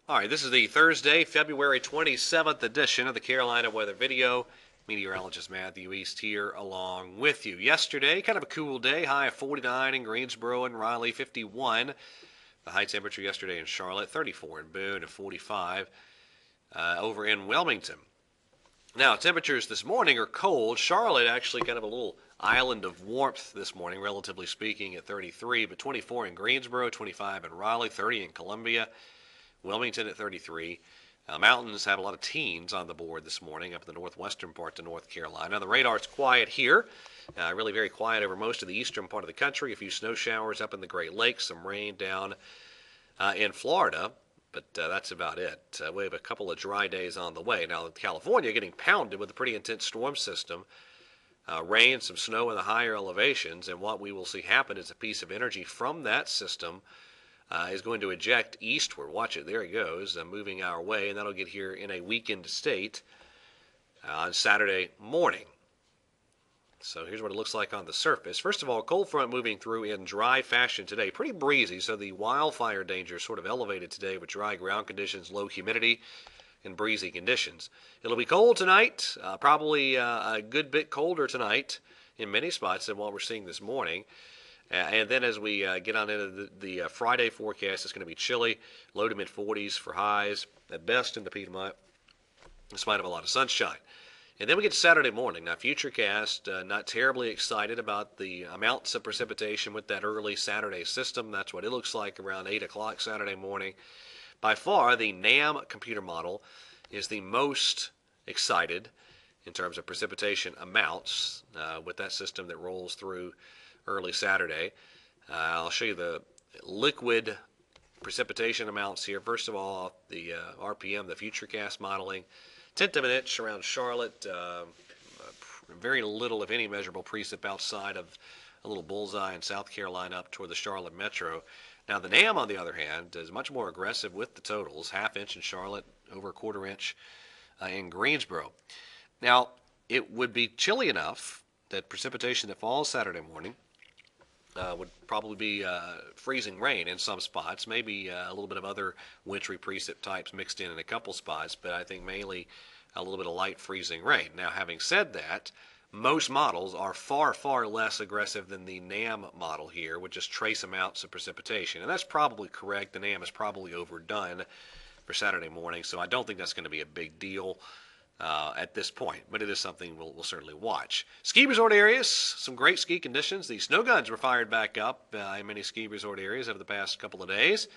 All right, this is the Thursday, February 27th edition of the Carolina Weather Video. Meteorologist Matthew East here along with you. Yesterday, kind of a cool day, high of 49 in Greensboro and Raleigh, 51. The high temperature yesterday in Charlotte, 34 in Boone, and 45 over in Wilmington. Now, temperatures this morning are cold. Charlotte actually kind of a little island of warmth this morning, relatively speaking, at 33, but 24 in Greensboro, 25 in Raleigh, 30 in Columbia. Wilmington at 33. Mountains have a lot of teens on the board this morning up in the northwestern part of North Carolina. The radar's quiet here, really very quiet over most of the eastern part of the country. A few snow showers up in the Great Lakes, some rain down in Florida, but that's about it. We have a couple of dry days on the way. Now, California getting pounded with a pretty intense storm system. Rain, some snow in the higher elevations, and what we will see happen is a piece of energy from that system is going to eject eastward. Watch it, there he goes, moving our way, and that'll get here in a weakened state on Saturday morning. So here's what it looks like on the surface. First of all, cold front moving through in dry fashion today. Pretty breezy, so the wildfire danger is sort of elevated today with dry ground conditions, low humidity, and breezy conditions. It'll be cold tonight, probably a good bit colder tonight in many spots than what we're seeing this morning. And then as we get on into the Friday forecast, it's going to be chilly, low to mid 40s for highs, at best in the Piedmont, in spite of a lot of sunshine. And then we get to Saturday morning. Now, Futurecast, not terribly excited about the amounts of precipitation with that early Saturday system. That's what it looks like around 8 o'clock Saturday morning. By far, the NAM computer model is the most excited in terms of precipitation amounts with that system that rolls through early Saturday. I'll show you the liquid precipitation amounts here. First of all, the RPM, the Futurecast modeling, 1/10 of an inch around Charlotte. Very little, if any, measurable precip outside of a little bullseye in South Carolina up toward the Charlotte metro. Now, the NAM, on the other hand, is much more aggressive with the totals. 1/2 inch in Charlotte, over 1/4 inch in Greensboro. Now, it would be chilly enough that precipitation that falls Saturday morning would probably be freezing rain in some spots, maybe a little bit of other wintry precip types mixed in a couple spots, but I think mainly a little bit of light freezing rain. Now, having said that, most models are far, far less aggressive than the NAM model here, with just trace amounts of precipitation. And that's probably correct. The NAM is probably overdone for Saturday morning, so I don't think that's going to be a big deal at this point, but it is something we'll certainly watch. Ski resort areas, some great ski conditions. The snow guns were fired back up in many ski resort areas over the past couple of days,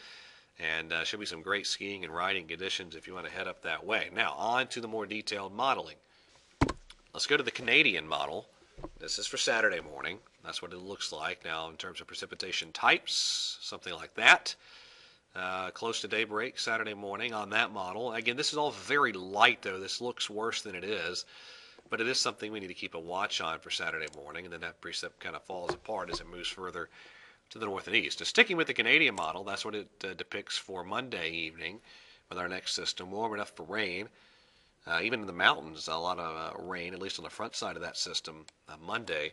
and should be some great skiing and riding conditions if you want to head up that way. Now, on to the more detailed modeling. Let's go to the Canadian model. This is for Saturday morning. That's what it looks like. Now, in terms of precipitation types, something like that. Close to daybreak Saturday morning on that model. Again, this is all very light, though. This looks worse than it is, but it is something we need to keep a watch on for Saturday morning, and then that precip kind of falls apart as it moves further to the north and east. Now, sticking with the Canadian model, that's what it depicts for Monday evening with our next system. Warm enough for rain. Even in the mountains, a lot of rain, at least on the front side of that system, Monday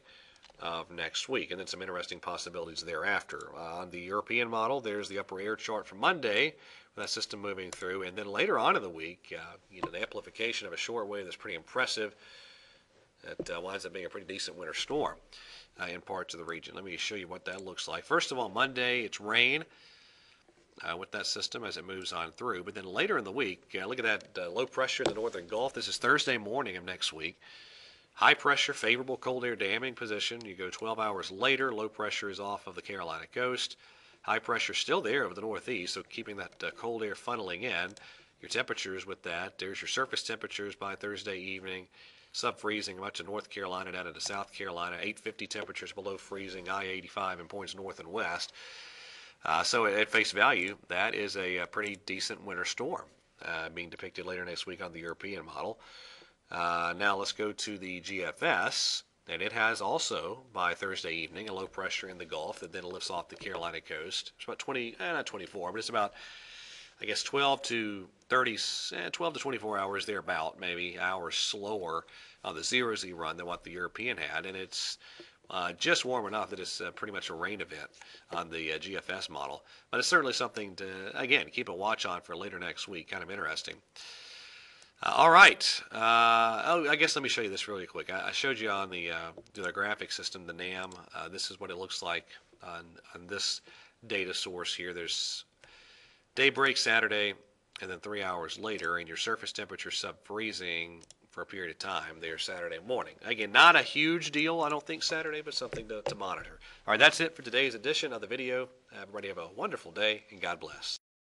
of next week, and then some interesting possibilities thereafter. On the European model, there's the upper air chart for Monday, with that system moving through, and then later on in the week, the amplification of a short wave that's pretty impressive. That winds up being a pretty decent winter storm in parts of the region. Let me show you what that looks like. First of all, Monday, it's rain with that system as it moves on through, but then later in the week, look at that low pressure in the northern Gulf. This is Thursday morning of next week. High pressure, favorable cold air damming position. You go 12 hours later, low pressure is off of the Carolina coast. High pressure still there over the northeast, so keeping that cold air funneling in. Your temperatures with that, there's your surface temperatures by Thursday evening. Sub-freezing much of North Carolina down into South Carolina. 850 temperatures below freezing, I-85 in points north and west. So at face value, that is a pretty decent winter storm being depicted later next week on the European model. Now let's go to the GFS, and it has also, by Thursday evening, a low pressure in the Gulf that then lifts off the Carolina coast. It's about 20, not 24, but it's about, I guess, 12 to 24 hours thereabout, maybe hours slower on the 0Z run than what the European had, and it's just warm enough that it's pretty much a rain event on the GFS model. But it's certainly something to, again, keep a watch on for later next week. Kind of interesting. All right. I guess let me show you this really quick. I showed you on the graphic system, the NAM. This is what it looks like on this data source here. There's daybreak Saturday, and then 3 hours later, and your surface temperature sub-freezing for a period of time there Saturday morning. Again, not a huge deal, I don't think, Saturday, but something to monitor. All right, that's it for today's edition of the video. Everybody have a wonderful day, and God bless.